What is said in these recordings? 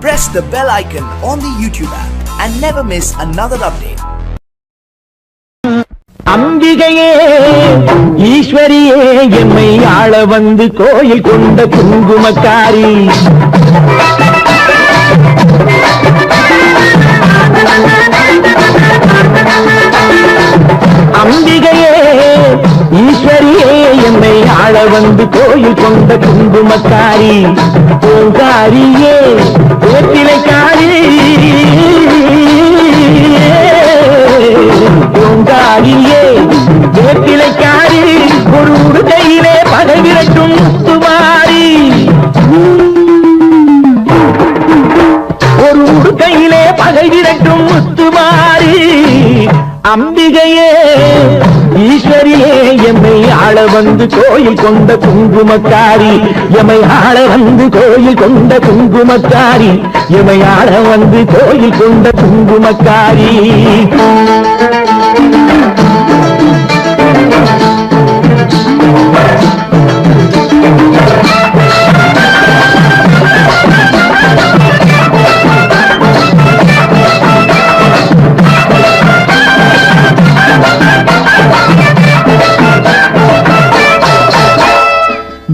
press the bell icon on the YouTube app and never miss another update. அம்பிகையே ஈஸ்வரியே எம்மை ஆள வந்து கோயில் கொண்ட குங்குமக்காரி அம்பிகையே ஈஸ்வரியே எம்மை ஆள வந்து கோயில் கொண்ட குங்குமக்காரி பூங்காரியே வேப்பிலைக்காரி பூங்காரியே வேப்பிலைக்காரி ஒரு உடுக்கையிலே பகை விரட்டும் முத்துமாரி ஒரு உடுக்கையிலே பகை விரட்டும் முத்துமாரி அம்பிகையே ஈஸ்வரியே எம்மை ஆள வந்து கோயில் கொண்ட குங்குமக்காரி எம்மை ஆள வந்து கோயில் கொண்ட குங்குமக்காரி எம்மை ஆள வந்து கோயில் கொண்ட குங்குமக்காரி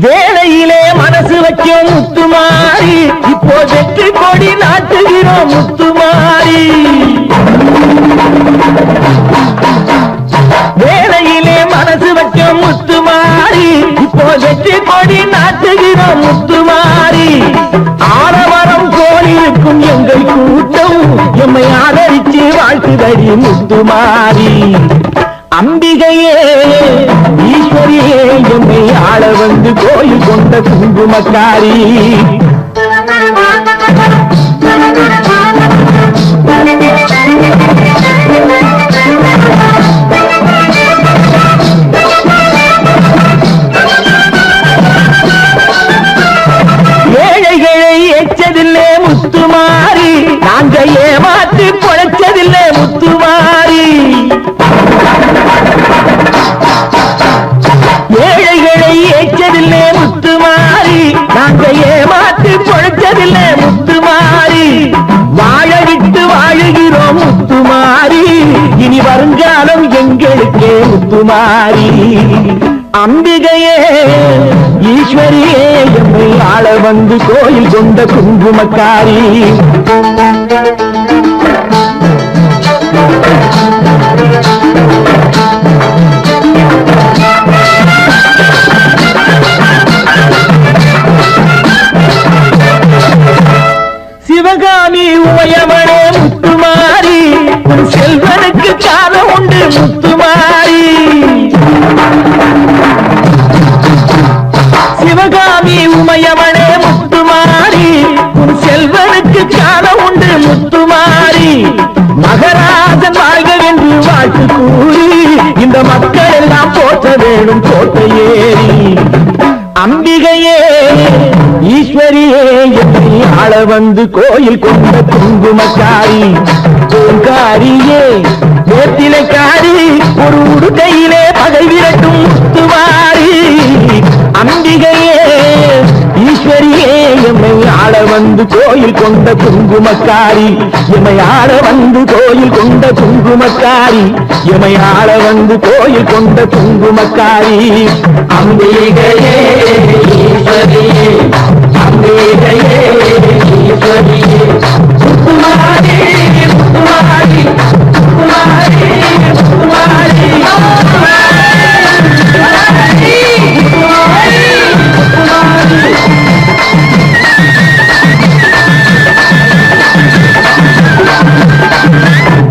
வேளையிலே மனசு வைக்கும் முத்துமாரி இப்போ வெற்றி கொடி நாட்டுகிறோம் முத்துமாரி வேளையிலே மனசு வைக்கும் முத்துமாரி இப்போ வெற்றி கொடி நாட்டுகிறோம் முத்துமாரி ஆரவரம் கோலிருக்கும் எங்கள் கூட்டம் எம்மை ஆதரிச்சு வாழ்த்துதடி முத்துமாரி அம்பிகையே ஈஸ்வரியே எம்மை ஆள வந்து கோயில் கொண்ட குங்குமக்காரி ஏழைகளை ஏற்றதில்லை முத்துமாரி நாங்க ஏமாற்றி பொழைச்சதில்லை முத்துமாரி ஏழைகளை ஏற்றதில்லை முத்துமாரி நாங்க ஏமாற்றி பொழைச்சதில்லை முத்துமாரி வாழ விட்டு வாழுகிறோம் முத்துமாரி இனி வருங்காலம் எங்களுக்கே முத்துமாரி அம்பிகையே ஈஸ்வரியே எம்மை ஆள வந்து கோயில் கொண்ட குங்குமக்காரி சிவகாமி உமையவனே முத்துமாரி உன் செல்வனுக்கு காலம் உண்டு முத்துமாரி சிவகாமி உமையவனே முத்துமாரி உன் செல்வனுக்கு காலம் உண்டு முத்துமாரி மகராஜன் வாழ்கவென்று வாழ்த்து கூறி இந்த மக்கள் எல்லாம் போற்ற வேணும் கோட்டையேறி அம்பிகையே ஈஸ்வரியே எம்மை ஆள வந்து கோயில் கொண்ட குங்குமக்காரி பூங்காரியே வேப்பிலைக்காரி ஒரு உடுக்கையிலே பகை விரட்டும் முத்துமாரி அம்பிகையே ஈஸ்வரியே எம்மை ஆள வந்து கோயில் கொண்ட குங்குமக்காரி எம்மை ஆள வந்து கோயில் கொண்ட குங்குமக்காரி எம்மை ஆள வந்து கோயில் கொண்ட குங்குமக்காரி அம்பிகையே ஈஸ்வரியே அம்பிகையே ஈஸ்வரியே முத்துமாரி முத்துமாரி முத்துமாரி முத்துமாரி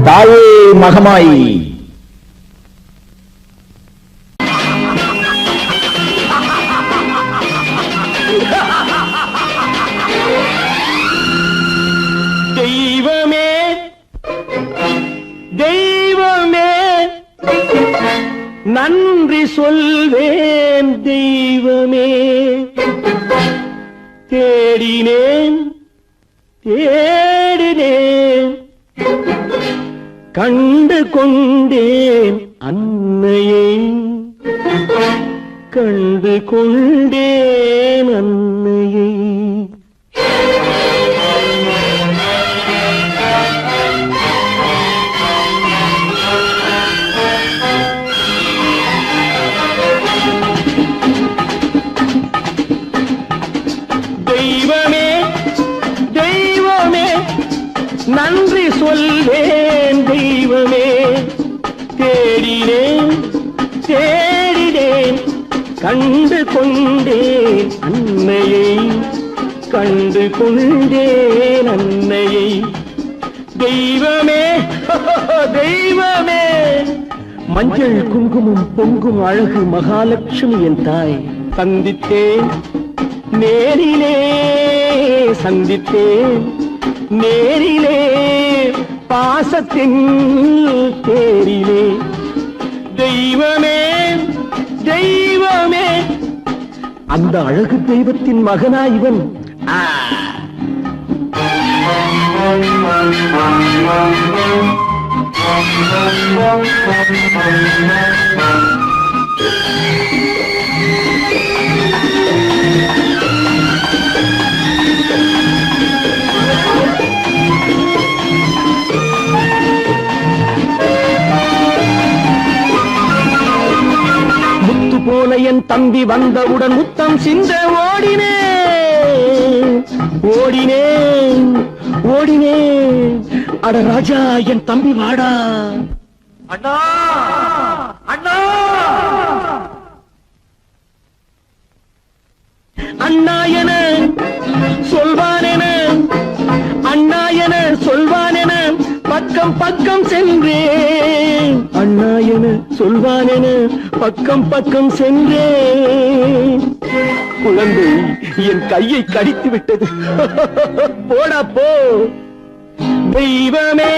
தாயே மகமாயி தெய்வமே தெய்வமே நன்றி சொல்வேன் தெய்வமே தேடினேன் தேடினேன் கண்டு கொண்டேன் அன்னையை கண்டு கொண்டேன் அன்னையை கண்டு கொண்டேன் அன்னையை, கண்டு கொண்டேன் அன்னையை. தெய்வமே தெய்வமே, மஞ்சள் குங்குமம் பொங்கும் அழகு மகாலட்சுமி என் தாய். சந்தித்தேன் நேரிலே, சந்தித்தேன் நேரிலே, பாசத்தின் தேரிலே. தெய்வமே தெய்வமே, அந்த அழகு தெய்வத்தின் மகனா இவன். முத்து போல என் தம்பி வந்தவுடன் முத்தம் சிந்த ஓடினேன் ஓடினேன் ஓடினேன். அட ராஜா என் தம்பி வாடா. அண்ணா அண்ணா அண்ணா என சொல்வானென, அண்ணா என சொல்வானென பக்கம் பக்கம் சென்றேன். அண்ணா என சொல்வானென பக்கம் பக்கம் சென்றேன். குழந்தை என் கையை கடித்து விட்டது. போடா போ. தெய்வமே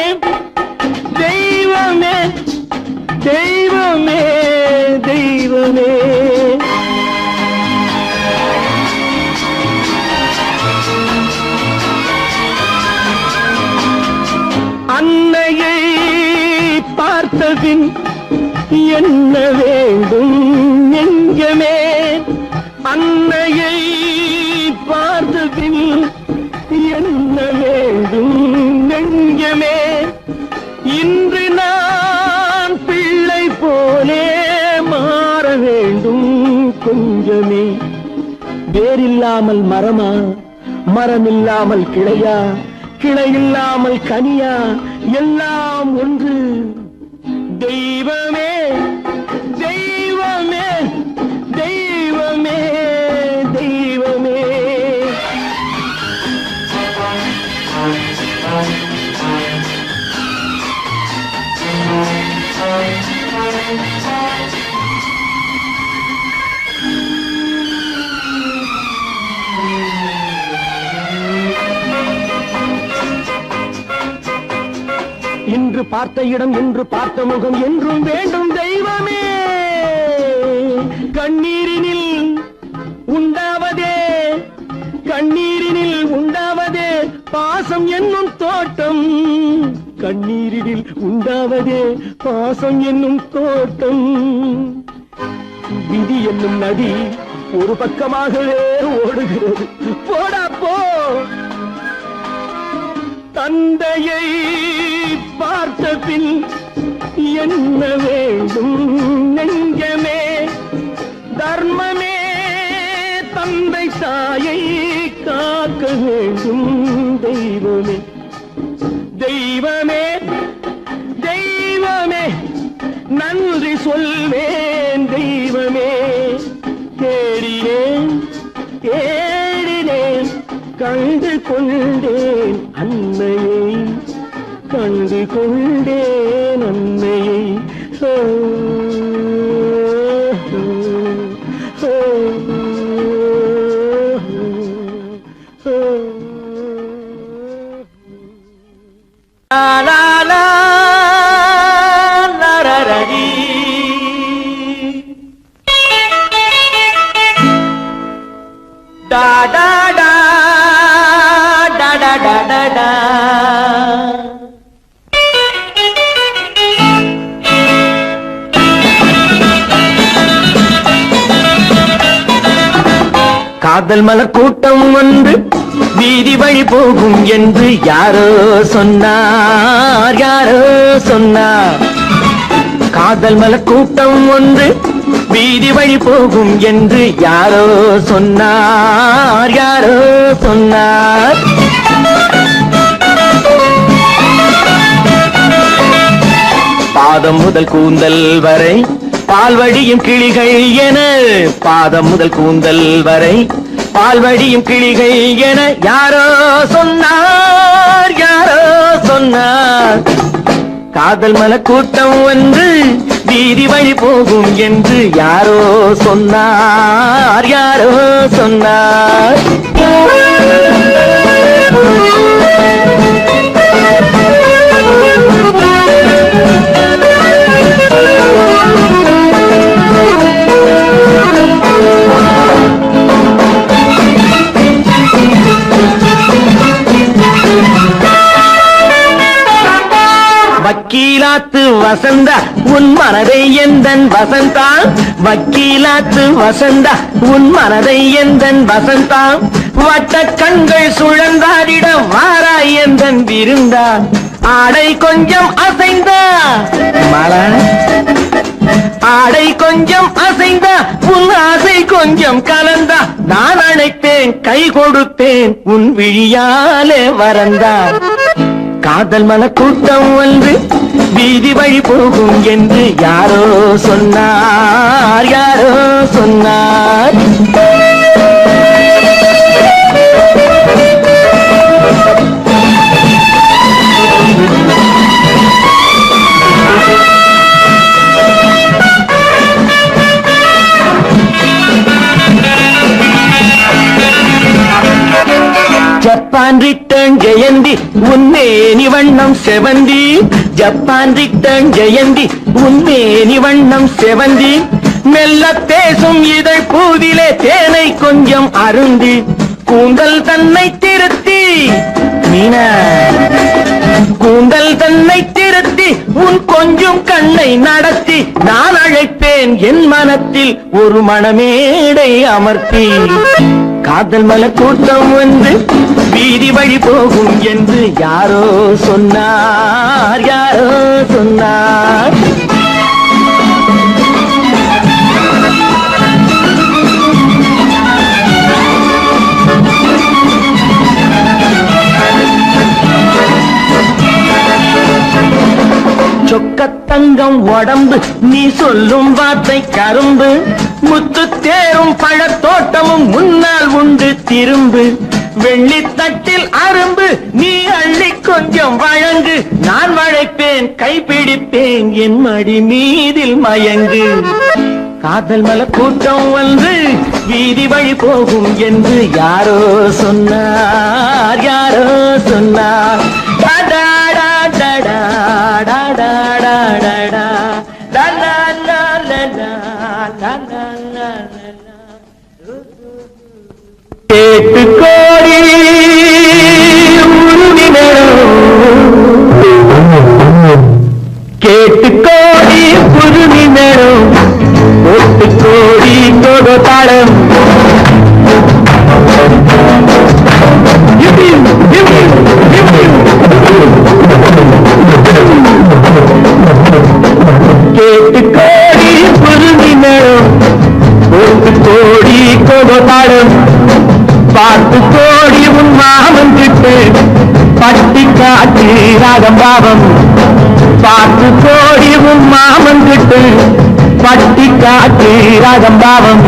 தெய்வமே தெய்வமே தெய்வமே. அன்னையை பார்த்தபின் என்ன வேண்டும் நெஞ்சமே, அன்னையை பார்த்தபின் என்ன வேண்டும் நெஞ்சமே. இன்று நான் பிள்ளை போலே மாற வேண்டும் கொஞ்சமே. வேரில்லாமல் மரமா, மரமில்லாமல் கிளையா, கிளையில்லாமல் கனியா, எல்லாம் ஒன்று. தெய்வமே தெய்வமே தெய்வமே தெய்வமே. இன்று பார்த்த இடம், இன்று பார்த்த முகம் என்றும் வேண்டும் தெய்வமே. கண்ணீரினில் உண்டாவதே, கண்ணீரினில் உண்டாவதே பாசம் என்னும் தோட்டம். கண்ணீரினில் உண்டாவதே பாசம் என்னும் தோட்டம். விதி என்னும் நதி ஒரு பக்கமாகவே ஓடுகிறது. போடா போ. தந்தையை பார்த்த பின் என்ன வேண்டும் நெஞ்சமே. தர்மமே தந்தை தாயை காக்க வேண்டும் தெய்வமே. தெய்வமே தெய்வமே, நன்றி சொல்வேன் தெய்வமே. தேடினேன் தேடினேன், கண்டு கொண்டேன் அன்னையை, கண்டு கொண்டேன் அன்னையை. Da da da da da da da da. காதல் மலர் கூட்டம் ஒன்று வீதி வழி போகும் என்று யாரோ சொன்னார், யாரோ சொன்னார். காதல் மலர் கூட்டம் ஒன்று வீதி வழி போகும் என்று யாரோ சொன்னார், யாரோ சொன்னார். பாதம் முதல் கூந்தல் வரை பால்வடியும் கிளிகள் என பாதம் முதல் கூந்தல் வரை பால்வடியும் கிளிகள் என யாரோ சொன்னார் யாரோ சொன்னார் காதல் மல கூட்டம் வந்து வீதி வழி போகும் என்று யாரோ சொன்னார் யாரோ சொன்னார் வக்கீலாத்து வசந்தா உன் மனதை எந்தன் வசந்தா வக்கீலாத்து வசந்தா உன் மனதை எந்தன் வசந்தா வட்ட கண்கள் சுழந்தாடிடம் வாராய் எந்தன் விருந்தா ஆடை கொஞ்சம் அசைந்தா மலா ஆடை கொஞ்சம் அசைந்தா உன் ஆசை கொஞ்சம் கலந்தா நான் அழைப்பேன் கை கொடுப்பேன் உன் விழியாலே வரந்தா காதல் மன கூட்டம் வந்து வீதி வழி போகும் என்று யாரோ சொன்னார் யாரோ சொன்னார் ஜப்பான் ரிட்டர்ன் ஜெயந்தி உன்னேனி வண்ணம் செவந்தி ஜப்பான் ரிட்டர்ன் ஜெயந்தி உன்னேனி வண்ணம் செவந்தி மெல்ல பேசும் இதழ் பூவிலே தேனை கொஞ்சம் அருந்தி கூந்தல் தன்னை திருத்தி மீனா கூந்தல் தன்னை திருத்தி உன் கொஞ்சம் கண்ணை நடத்தி நான் அழைப்பேன் என் மனத்தில் ஒரு மணமேடை அமர்த்தி காதல் மலர் கூட்டம் வந்து வீதி வழி போகும் என்று யாரோ சொன்னார் யாரோ சொன்னார் சொக்கத்தங்கம் உடம்பு நீ சொல்லும் வார்த்தை கரும்பு முத்து தேரும் பழத்தோட்டமும் முன்னால் உண்டு திரும்பு வெள்ளித்தட்டில் அரும்பு நீ அள்ளி கொஞ்சம் வழங்கு நான் வளைப்பேன் கைப்பிடிப்பேன் என் மடி மீதில் மயங்கு காதல் மல கூட்டம் வந்து வீதி வழி போகும் என்று யாரோ சொன்னார் யாரோ சொன்னார் கேட்டு கோடி கேட்டு கோடி புதுமி நேரம் ஒட்டு கோடி தொடு தாளம் கேட்டு கோடி புதுமி நேரம் ஒட்டு கோடி தொடு தாளம் பார்த்து கோடி உன் மாமன் கிட்டு பட்டி காட்டி ராகம் பாவம் பார்த்து கோடி உன் மாமன் கிட்டு பட்டி காட்டி ராகம் பாவம்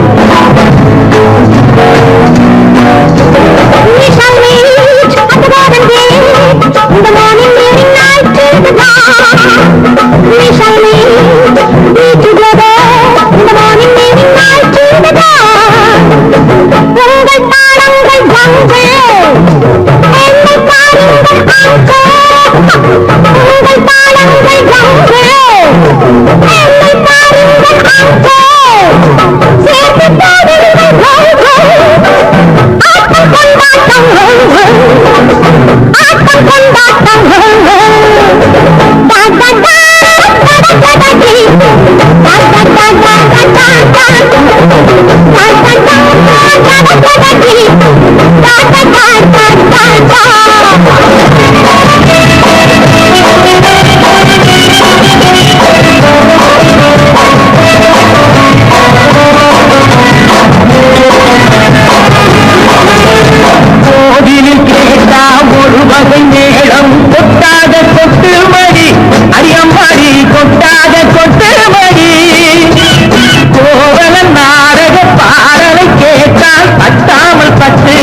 கொட்டாத கொட்டு மடி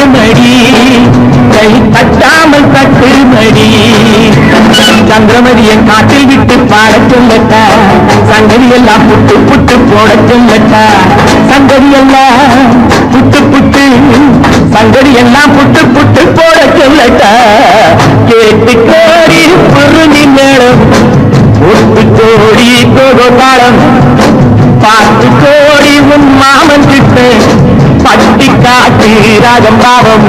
மடி கை தட்டாமல் தட்டு மடி சந்திரமதியை காட்டில் விட்டு பாட சொல்லட்டா சங்கதி எல்லாம் புட்டு புட்டு போட சொல்லட்டா சங்கதி எல்லாம் புட்டு புட்டு சங்கதி எல்லாம் புட்டு புட்டு போட சொல்லட்டா கேட்டு கோடி பொருளி மேளம் ஒட்டு கோடி கோதாளம் பார்த்து கோடி உன் மாமன் கிட்ட பட்டி காட்டி ராஜம் பாவம்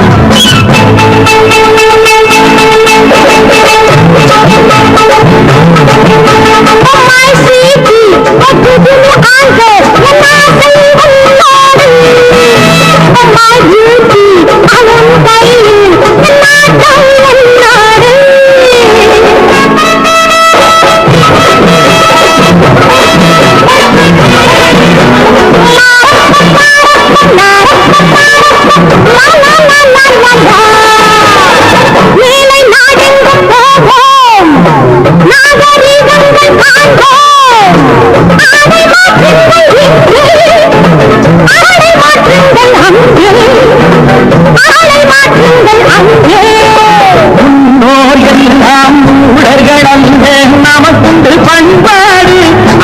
நமக்குண்டு பண்பாடு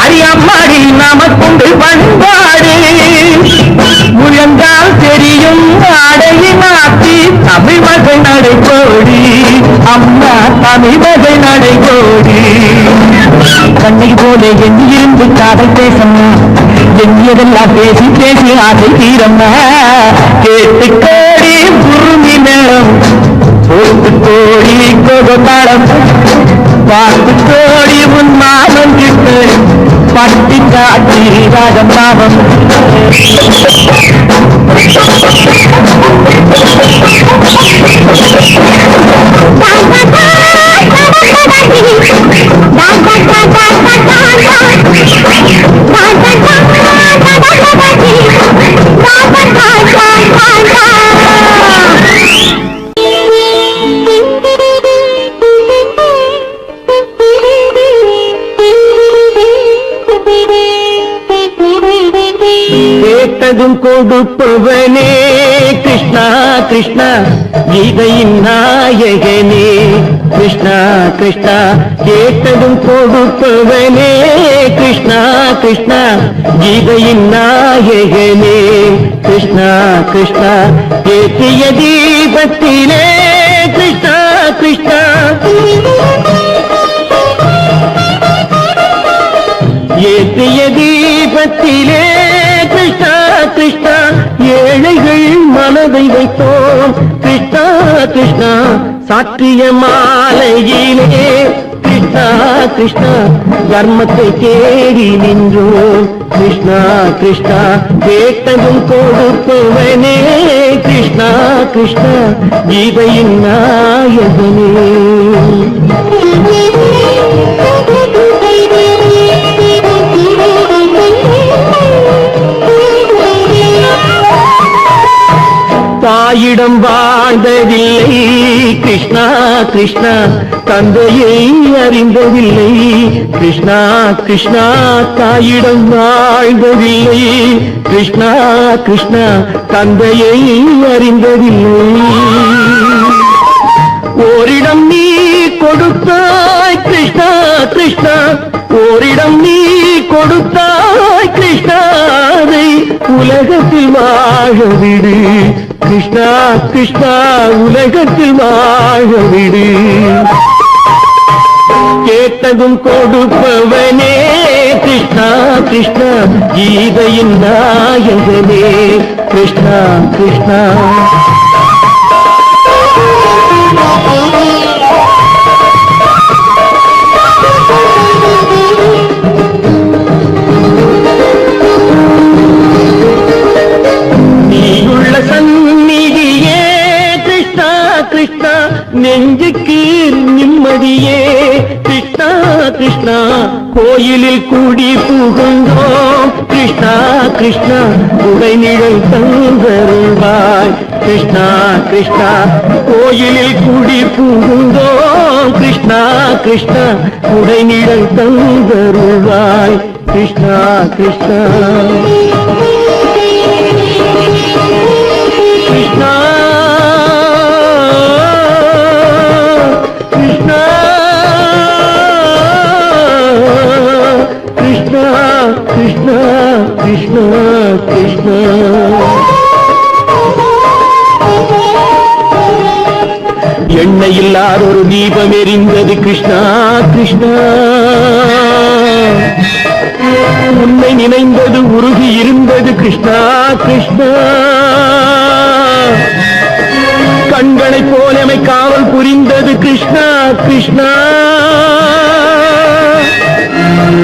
அரியம்மாடி நமக்குண்டு பண்பாடு முயன்றால் தெரியும் அடையை மாற்றி தமிழ் மகை நடைபோடி அம்மா தமிழ் மகை நடைபோடி கண்ணை போல எண்ணியிருந்து காதல் பேசம்மா எண்ணியதெல்லாம் பேசி பேசி ஆசை தீரம்மா கேட்டு கோடி குருமி மேளம் போட்டு கோடி கோதாளம் பார்த்து கோடி உன் மாமன் கிட்ட பட்டி காட்டி ராஜம் பாவம் கேட்டதும் கொடுப்பவனே கிருஷ்ணா கிருஷ்ணா கீதையின் நாயகனே கிருஷ்ணா கிருஷ்ணா கேட்டதும் கொடுப்பவனே கிருஷ்ணா கிருஷ்ணா கீதையின் நாயகனே கிருஷ்ணா கிருஷ்ணா ஏற்றிய தீபத்திலே கிருஷ்ணா கிருஷ்ணா ஏற்றிய தீபத்திலே கிருஷ்ணா கிருஷ்ணா ஏழைகள் மனதை வைத்தோம் கிருஷ்ணா கிருஷ்ணா சாற்றிய மாலையிலே கிருஷ்ணா கிருஷ்ணா தர்மத்தை தேடி நின்றோம் கிருஷ்ணா கிருஷ்ணா கேட்டதும் கொடுப்பவனே கிருஷ்ணா கிருஷ்ணா கீதையின் நாயகனே தாயிடம் வாழ்ந்ததில்லை கிருஷ்ணா கிருஷ்ணா தந்தையை அறிந்ததில்லை கிருஷ்ணா கிருஷ்ணா தாயிடம் வாழ்ந்ததில்லை கிருஷ்ணா கிருஷ்ணா தந்தையை அறிந்ததில்லை ஓரிடம் நீ கொடுத்தாய் கிருஷ்ணா கிருஷ்ணா ஓரிடம் நீ கொடுத்தாய் கிருஷ்ணாவை உலகத்தில் வாழ விடு கிருஷ்ணா கிருஷ்ணா உலகத்தில் வாழ விடு கேட்டதும் கொடுப்பவனே கிருஷ்ணா கிருஷ்ணா கீதையின் நாயகனே கிருஷ்ணா கிருஷ்ணா கிருஷ்ணா நெஞ்சுக்கு நிம்மதியே கிருஷ்ணா கிருஷ்ணா கோயிலில் கூடி புகுந்தோம் கிருஷ்ணா கிருஷ்ணா உடைநிழல் தந்தருள்வாய் கிருஷ்ணா கிருஷ்ணா கோயிலில் கூடி புகுந்தோம் கிருஷ்ணா கிருஷ்ணா உடைநிழல் தந்தருள்வாய் கிருஷ்ணா கிருஷ்ணா கிருஷ்ணா இணையில்லாத ஒரு தீபம் எரிந்தது கிருஷ்ணா கிருஷ்ணா உன்னை நினைந்தது உருகி இருந்தது கிருஷ்ணா கிருஷ்ணா கண்களை போலமை காவல் புரிந்தது கிருஷ்ணா கிருஷ்ணா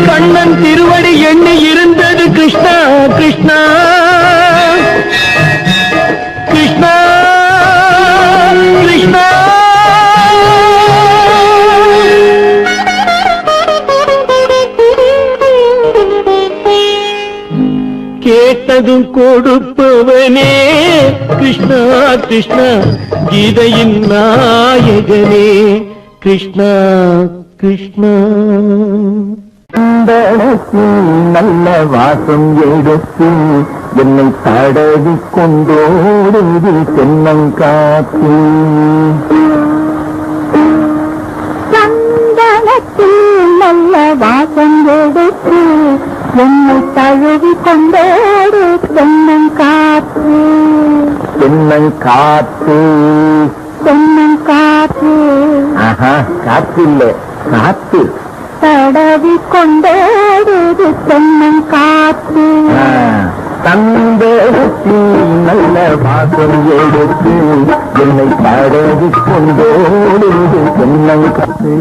கண்ணன் திருவடி எண்ணி இருந்தது கிருஷ்ணா கிருஷ்ணா கிருஷ்ணா கிருஷ்ணா கேட்டதும் கொடுப்பவனே கிருஷ்ணா கிருஷ்ணா கீதையின் நாயகனே கிருஷ்ணா கிருஷ்ணா நல்ல வாசம் எடுத்து என்னை தடவி கொண்டோடுது தென்னங்காத்து சந்தனத்தில் நல்ல வாசம் எடுத்து என்னை தழுவி கொண்டோடு தென்னங்காத்து தென்னங்காத்து தென்னங்காத்து காத்து இல்ல காத்து தடவி கொண்டோடுது தென்னங்காத்து தந்தத்தில் நல்ல வாசம் எடுத்து என்னை தடவி கொண்டோடுது தென்னங்காத்து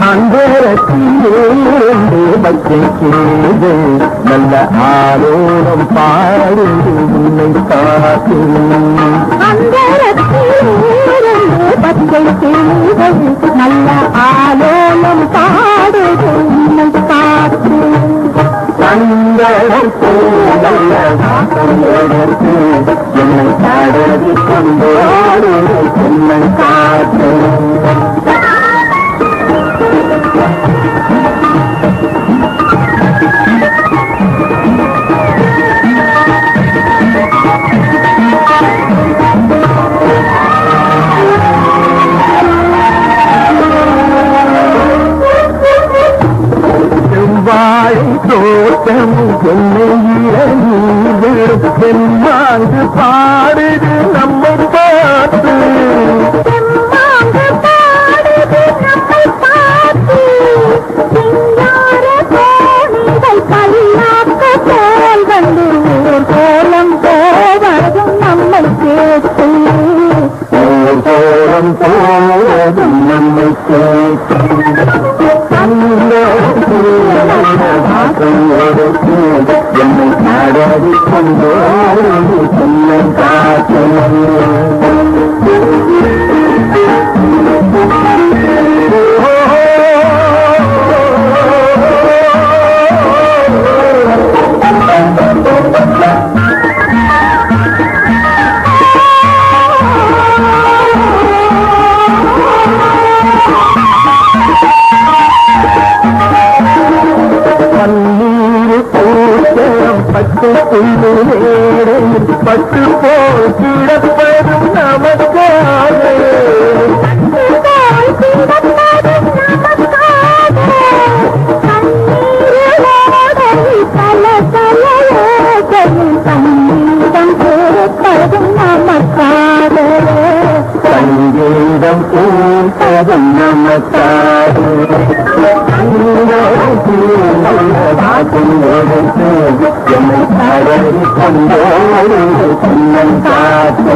அந்தரத்திலிருந்து பச்சை கேது நல்ல ஆரோரம் பாடுது உன்னை காத்து அந்தரத்திலிருந்து பச்சை கேது நல்ல ஆலோலம் பாடுது உன்னை காத்து நல்ல வாசம் எடுத்து என்னை தடவி கொண்டோடுது தென்னங்காத்து தோட்டமும் என்னை இறங்கி பாடுது நம்மை பார்த்து கோலம் போவதும் நம்மை கேட்டு கோலம் போவதும் நம்மை கேட்டு என்னை தடவி கொண்டோடு தென்னங்காத்து பட்டு புள்ளு நேரையில் பட்டு போல் கிடப்பதும் நமக்காக சங்கீதம் பூப்பதும் நமக்காக என்னை தடவி கொண்டோடு தென்னங்காத்து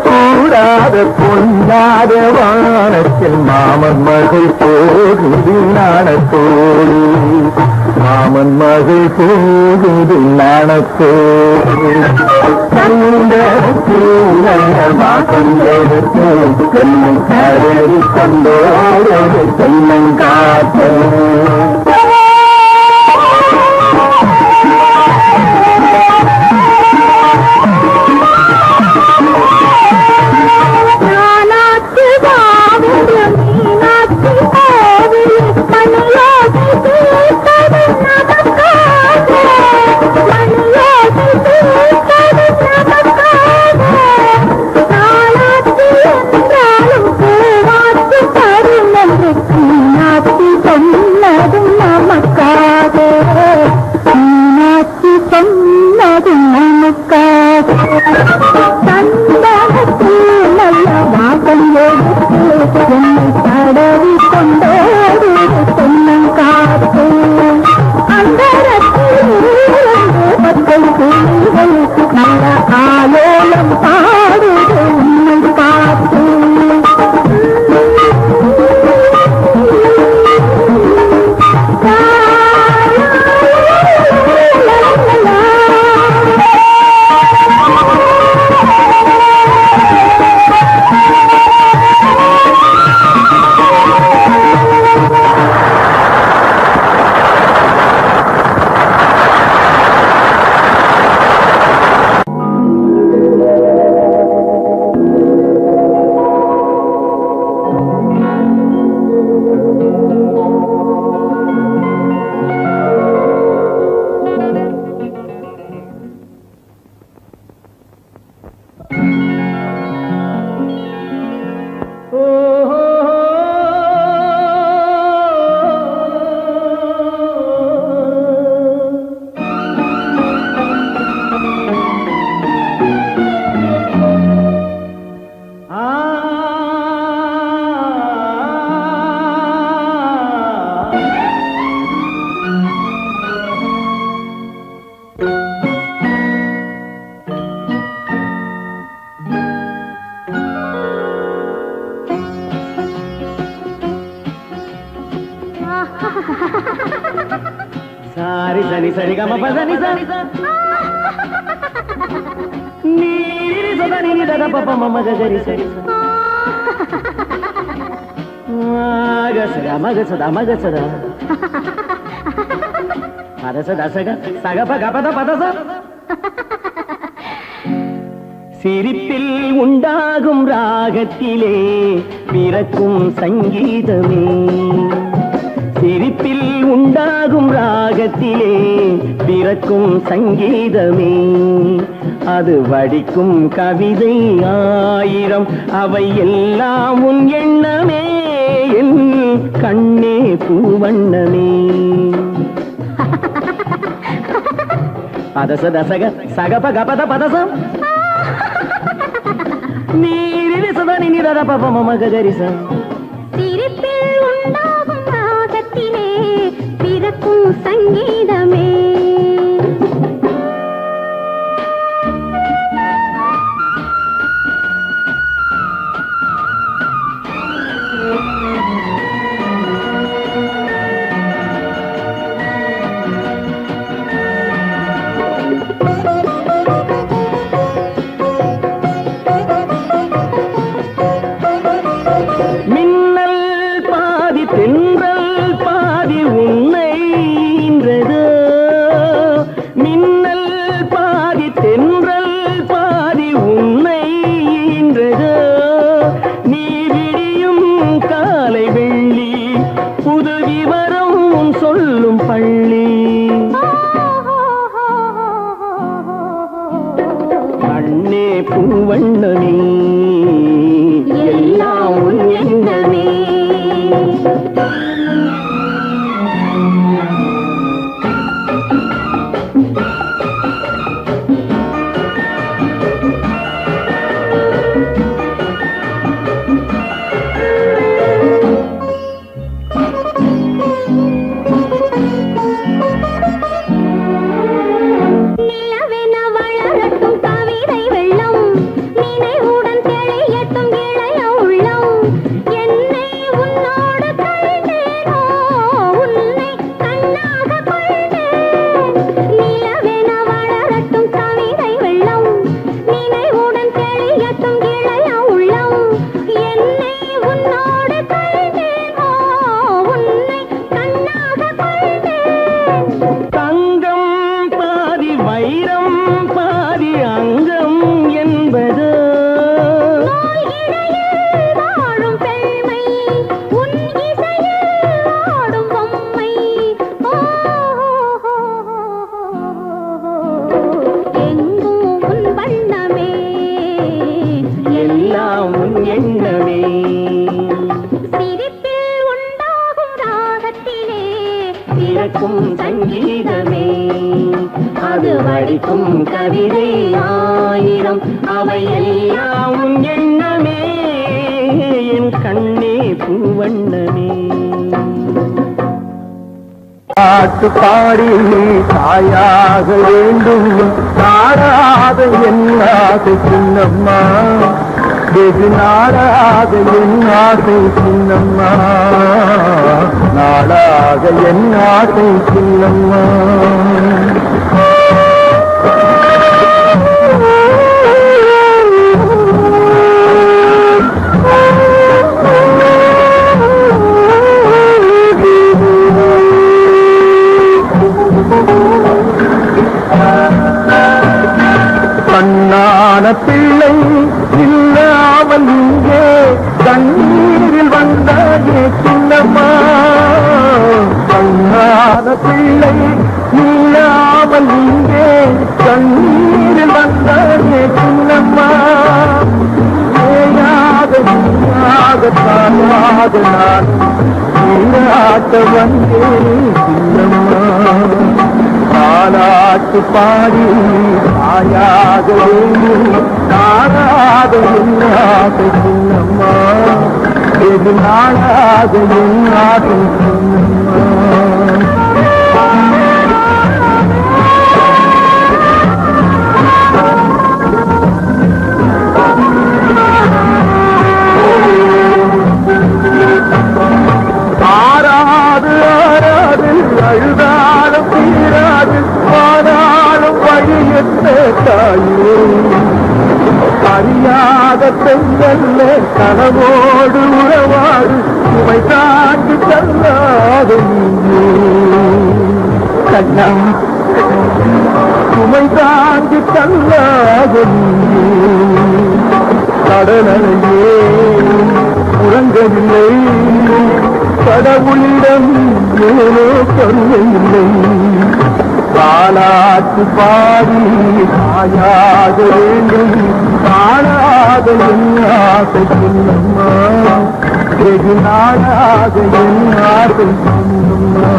கூடாத பொன்னாத வானத்தில் மாமன் மகள் போகுது நாணத்தோடு மாமன் மகள் போகுது நாணத்தோடு வாசம் எடுத்து என்னை தடவி கொண்டோடு தென்னங்காத்து தடவி கொண்டோடு தென்னங்காத்து அந்த மக்கள் கிளிகள் நல்ல ஆலோலம் பாடுது உன்னை பார்த்து సారి సని సరి గమ పదని సని నీరి సదని దద పప మమ గరి సరి మగ సద పద సద సగ సగ పగ పద పద స சிரிப்பில் உண்டாகும் ராகத்திலே பிறக்கும் சங்கீதமே சிரிப்பில் உண்டாகும் ராகத்திலே பிறக்கும் சங்கீதமே அது வடிக்கும் கவிதை ஆயிரம் அவை எல்லாம் உன் எண்ணமே என் கண்ணே பூவண்ணமே பதச தசக சகப கபத பதசம் நீரில் சதனி நிதர பப மம கரிச சிரிப்பில் உண்டாகும் ராகத்திலே பிறக்கும் சங்கீதமே பூவண்ணமே எல்லாம் உன் எண்ணமே சங்கீதமே அது வடிக்கும் கவிதை ஆயிரம் அவை எல்லாம் உன் எண்ணமே என் கண்ணே பூ வண்ணமே பாட்டு பாடி தாயாக வேண்டும் நாடாத என் ஆசை சின்னம்மா வெகு நாடாக என் ஆசை சின்னம்மா நாடாக என் ஆசை சின்னம்மா கண்ணான பிள்ளை இல்லாமல் இங்கே கண்ணீரில் வந்தாயே சின்னம்மா கண்ணான பிள்ளை இல்லாமல் இங்கே கண்ணீரில் வந்தாயே சின்னம்மா ஏயாக நீயாக தாயாக நான் நீராட்ட வந்தேன் சின்னம்மா பாலாட்டு பாடி தாயாக வேண்டும் நாடாக என் ஆசை சின்னம்மா வெகு நாடாக என் ஆசை சின்னம்மா ஆறாது ஆறாது அழுதாலும் தீராது ஆனாலும் வழியற்ற தாயே அறியாத பெண்கள் கனவோடு உறவாடு சுமை தாண்டி தள்ளாத கண்ணா சுமை தாண்டி தள்ளாத கடலையே உறங்கவில்லை கடவுளிடம் ஏனோ கருணையில்லை பாலாட்டு பாடி தாயாக வேண்டும் காணாத என் ஆசை சின்னம்மா வெகு நாடாக என் ஆசை சின்னம்மா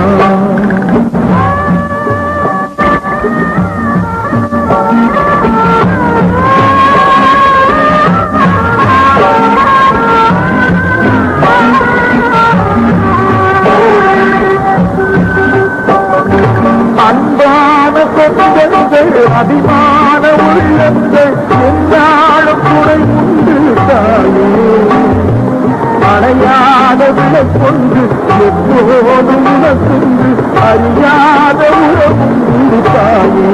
அன்பான சொந்தங்கள் அபிமான உள்ளங்கள் என்னாலும் குறை உண்டு தாயே அடையாத விலை கொண்டு எப்போதும் உனக்குண்டு அறியாத உறவுண்டு தாயே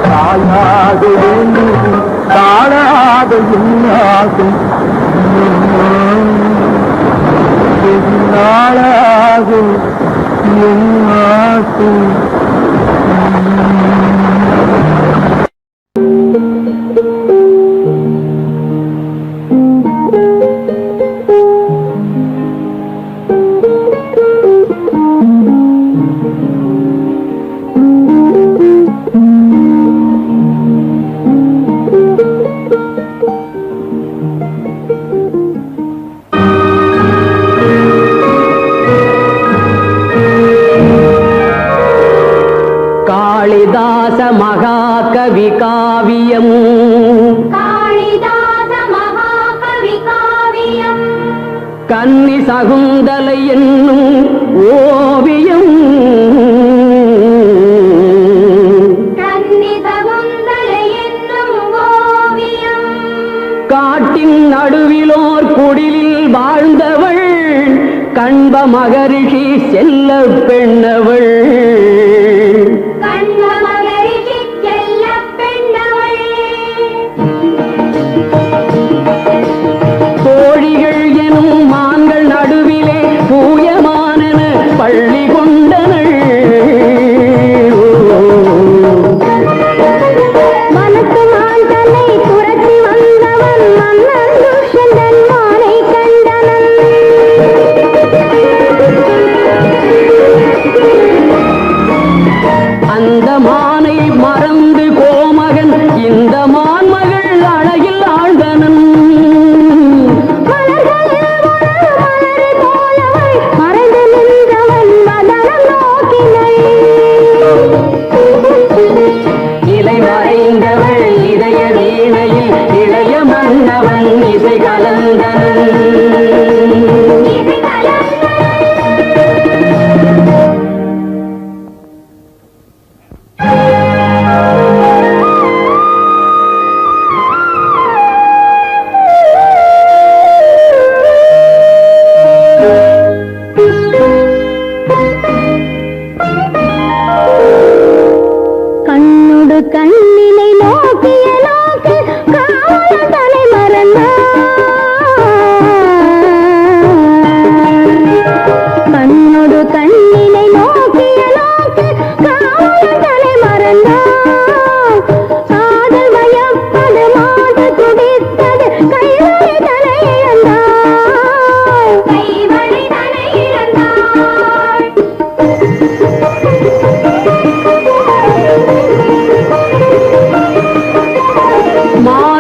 தாயாக வேண்டும் தாழாத என்னாகும் நாளாகும் என் ஆசை காளிதாச மகாகவி காவியம் காளிதாச மகாகவி காவியம் கன்னி சகுந்தலை என்னும் ஓவியம் கன்னி சகுந்தலை என்னும் ஓவியம் காட்டின் நடுவிலோர் குடிலில் வாழ்ந்தவள் கண்ப மகரிஷி செல்ல பெண்ணவள் தோழிகள் எனும் மான்கள் நடுவிலே பூயமானன பள்ளி கொண்டனள் மனத்து மாந்தனை துரத்தி வந்தவன் மன்னன் துஷந்தன் மானை கண்டனன் அந்த மானை மறந்து கோமகன் இந்த மான்மகள் அழகில் ஆழ்ந்தனன் இலை மறைந்தவள் இதய வீணையில் இளைய மன்னவன் இசை கலந்தனன்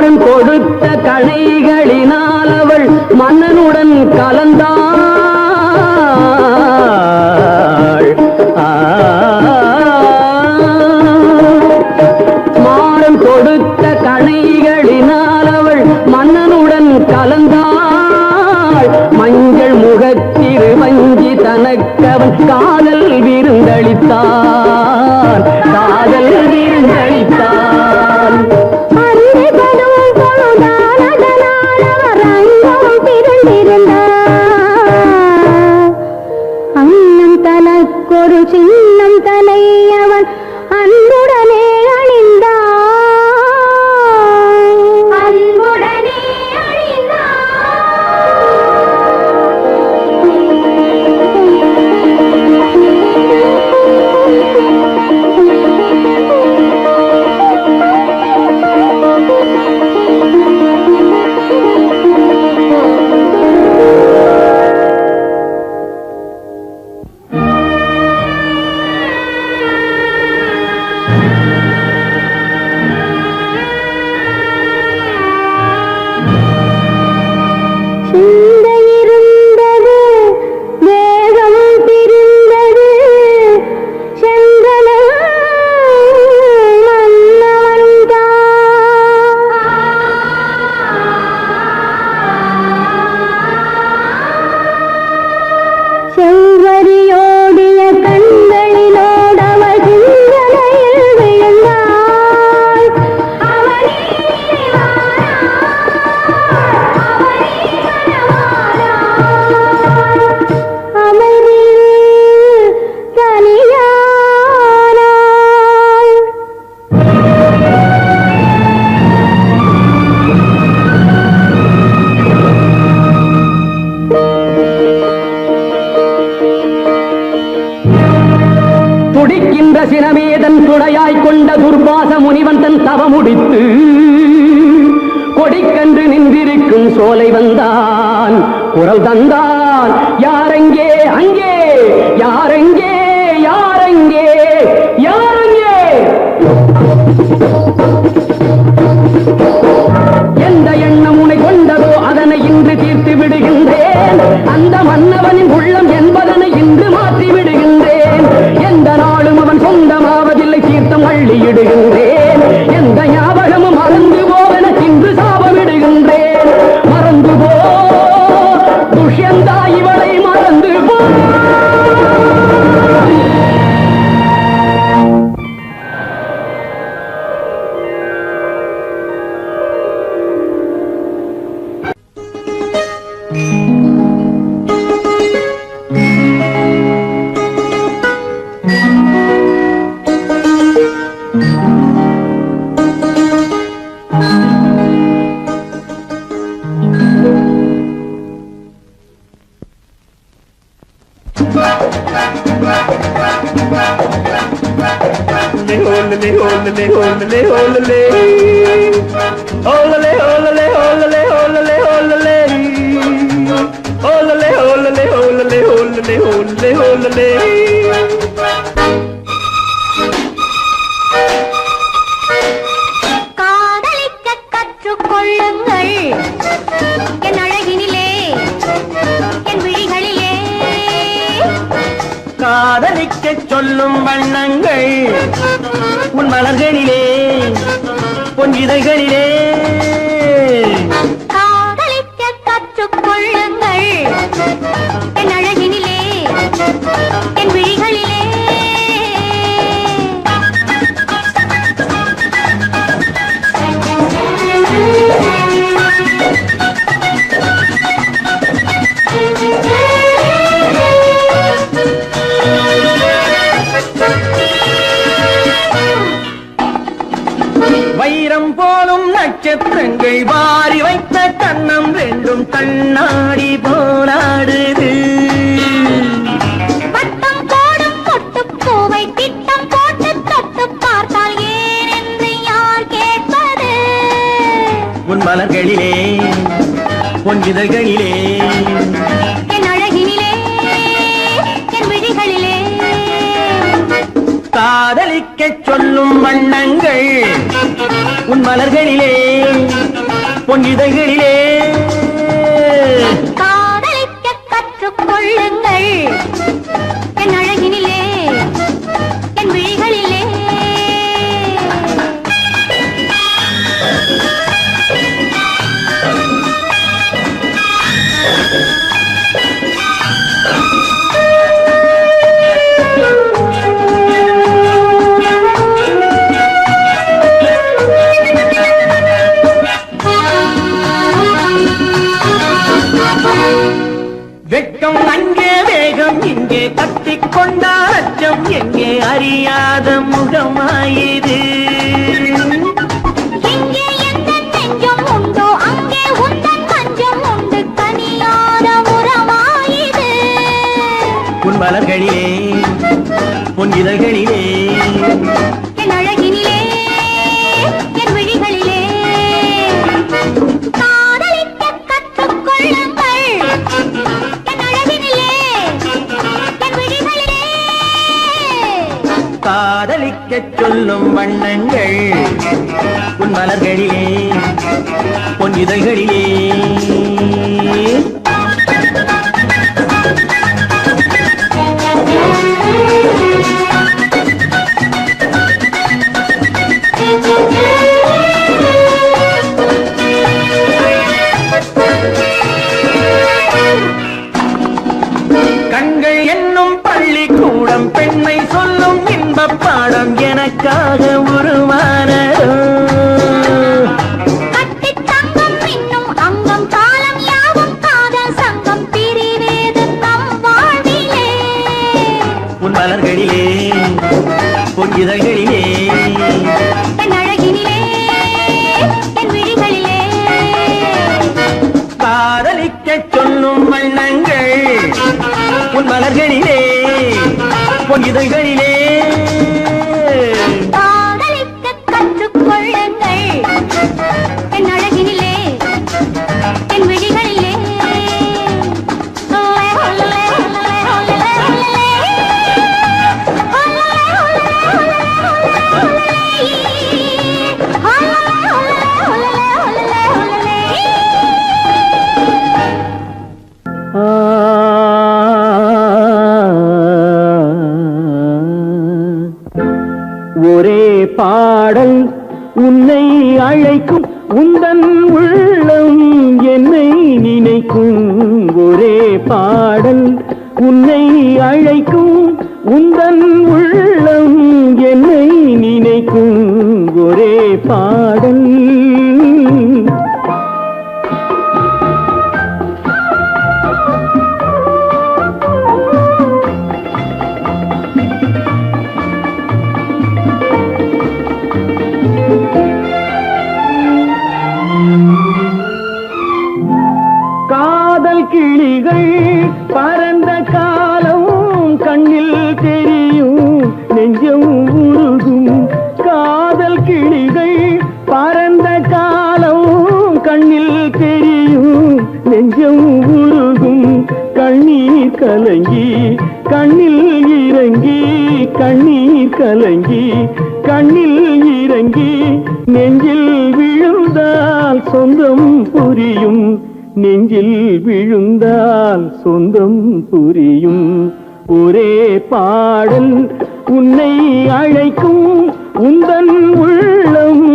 மாறன் கொடுத்த கணைகளினால் அவள் மன்னனுடன் கலந்தாள். மாறன் கொடுத்த கணைகளினால் அவள் மன்னனுடன் கலந்தாள். மஞ்சள் முகத்திரு வஞ்சி தனக்கவன் காதல் விருந்தளித்தான், காதல் விருந்தளித்தான். அண்ணன் தனக்கொரு சின்னம் தலையவன் அன்புடனே அணிந்தான், அன்புடனே துடிக்கின்ற சினமேதன் துணையாய் கொண்ட துர்வாச முனிவன் தன் தவமுடித்து கொடிக்கன்று நின்றிருக்கும் சோலை வந்தான், குரல் தந்தான். யாரெங்கே அங்கே, யாரெங்கே யாரெங்கே யாரெங்கே? எந்த எண்ணம் உனை கொண்டதோ அதனை இன்று தீர்த்து விடுகின்றேன். அந்த மன்னவனின் உள்ளம் என்பதனை இன்று மாற்றி விடுகின்றேன். எந்த நாளும் அவன் சொந்தமாவதில்லை, தீர்த்தம் அள்ளியிடுகின்றேன். எந்த ஞாபகமும் மறந்து போவென இன்று சாபமிடுகின்றேன். மறந்து போ துஷ்யந்தா, இவளை மறந்து போ. காதலிக்க கற்றுக்கொள்ளுங்கள் என் அழகினிலே, என் விழிகளிலே. காதலிக்க சொல்லும் வண்ணங்கள் உன் மலர்களிலே, பொன் இதழ்களிலே. காதலிக்க கற்றுக்கொள்ளுங்கள் என் அழகினிலே, என் விழிகளிலே. வைரம் போலும் நட்சத்திரங்கள் வாரி வைத்த கண்ணம் ரெண்டும் கண்ணாடி போராடுது. பட்டம் போடும் பொட்டுப்பூவை திட்டம் போட்டு தொட்டு பார்த்தால் ஏனென்று யார் கேட்பது? உன் மலர்களிலே, பொன் இதழ்களிலே. என் அழகினிலே, என் விழிகளிலே. காதலிக்க சொல்லும் வண்ணங்கள் உன் மலர்களிலே, பொன் இதழ்களிலே காதலிக்க கற்றுக்கொள்ளுங்கள் என் அழகினிலே என் விழிகளிலே வெட்கம் அங்கே வேகம் இங்கே கத்திக்கொண்டால் அச்சம் எங்கே அறியாத முகமாயிது எங்கே எந்த நெஞ்சம் உண்டோ அங்கே உந்தன் மஞ்சம் உண்டு தனியாத உறவாயிது உன் மலர்களிலே உன் இதழ்களிலே என் அழகினிலே என் விழிகளிலே காதலிக்க கற்றுக்கொள்ளுங்கள் என் அழகினிலே என் விழிகளிலே காதலிக்கச் சொல்லும் வண்ணங்கள் உன் மலர்களிலே உன் இதழ்களிலே கண்கள் என்னும் பள்ளிக்கூடம் பெண்மை சொல்லும் இன்பப் பாடம் எனக்காக உருவானதோ கட்டித் தங்கம் இன்னும் அங்கம் காலம் யாவும் காதல் சங்கம் பிரிவேது நம் வாழ்விலே உன் மலர்களிலே உன் இதழ்களிலே என் அழகினிலே என் விழிகளிலே காதலிக்கச் சொல்லும் வண்ணங்கள் உன் மலர்களிலே உன் இதழ்களிலே காதலிக்க கற்றுக்கொள்ளுங்கள் என் அழகினிலே என் விழிகளிலே ஒரே பாடல் உன்னை அழைக்கும் உந்தன் உள்ளம் என்னை நினைக்கும் ஒரே பாடல் உன்னை அழைக்கும் உந்தன் உள்ளம் என்னை நினைக்கும் ஒரே பாடல் காதல் கிளிகள் பறந்த காலம் கண்ணில் தெரியும் நெஞ்சம் உருகும் காதல் கிளிகள் பறந்த காலம் கண்ணில் தெரியும் நெஞ்சம் உருகும் கண்ணீர் கலங்கி கண்ணில் இறங்கி கண்ணீர் கலங்கி கண்ணில் இறங்கி நெஞ்சில் விழுந்தால் சொந்தம் புரியும் நெஞ்சில் விழுந்தால் சொந்தம் புரியும் ஒரே பாடல் உன்னை அழைக்கும் உந்தன் உள்ளம்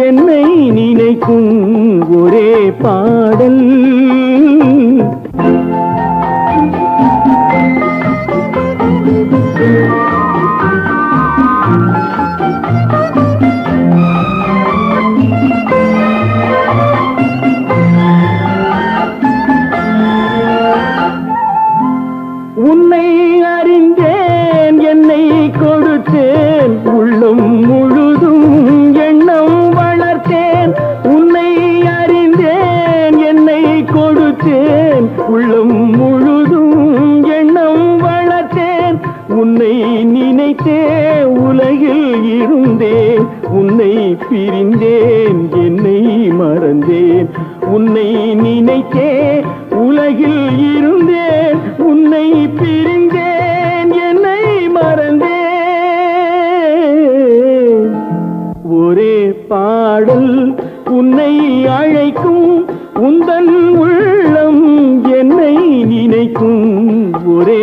என்னை நினைக்கும் ஒரே பாடல் உன்னை அறிந்தேன் என்னை கொடுத்தேன் உள்ளம் முழுதும் எண்ணம் வளர்த்தேன் உன்னை அறிந்தேன் என்னை கொடுத்தேன் உள்ளம் முழுதும் எண்ணம் வளர்த்தேன் உன்னை நினைத்தே உலகில் இருந்தேன் உன்னை பிரிந்தேன் என்னை மறந்தேன் உன்னை நினைத்தே உலகில் இருந்தேன் உன்னை பிரிந்தேன் என்னை மறந்தேன் ஒரே பாடல் உன்னை அழைக்கும் உந்தன் உள்ளம் என்னை நினைக்கும் ஒரே